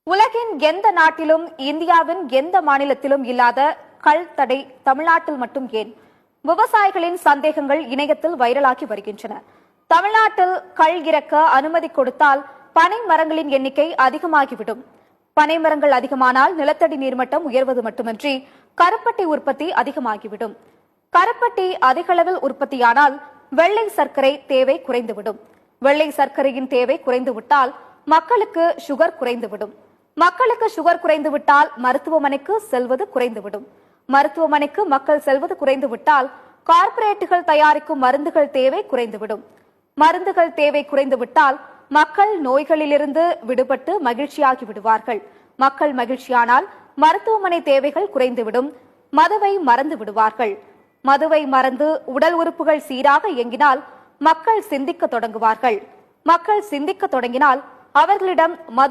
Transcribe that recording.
உலகின் எந்த நாட்டிலும் இந்தியாவின் எந்த மாநிலத்திலும் இல்லாத கள் தடை தமிழ்நாட்டில் மட்டும் ஏன்? விவசாயிகளின் சந்தேகங்கள் இணையத்தில் வைரலாகி வருகின்றன. தமிழ்நாட்டில் கள் இறக்க அனுமதி கொடுத்தால் பனை மரங்களின் எண்ணிக்கை அதிகமாகிவிடும். பனை மரங்கள் அதிகமானால் நிலத்தடி நீர்மட்டம் உயர்வது மட்டுமின்றி கருப்பட்டி உற்பத்தி அதிகமாகிவிடும். கருப்பட்டி அதிகளவில் உற்பத்தியானால் வெள்ளை சர்க்கரை தேவை குறைந்துவிடும். வெள்ளை சர்க்கரையின் தேவை குறைந்துவிட்டால் மக்களுக்கு சுகர் குறைந்துவிடும். மக்களுக்கு சுகர் குறைந்துவிட்டால் மருத்துவமனைக்கு செல்வது குறைந்துவிடும். மருத்துவமனைக்கு மக்கள் செல்வது குறைந்துவிட்டால் கார்ப்பரேட்டுகள் தயாரிக்கும் மருந்துகள் தேவை குறைந்துவிடும். மருந்துகள் தேவை குறைந்துவிட்டால் மக்கள் நோய்களிலிருந்து விடுபட்டு மகிழ்ச்சியாகி விடுவார்கள். மக்கள் மகிழ்ச்சியானால் மருத்துவமனை தேவைகள் குறைந்துவிடும். மதுவை மறந்து விடுவார்கள். மதுவை மறந்து உடல் உறுப்புகள் சீராக இயங்கினால் மக்கள் சிந்திக்க தொடங்குவார்கள். மக்கள் சிந்திக்க தொடங்கினால் அவர்களிடம்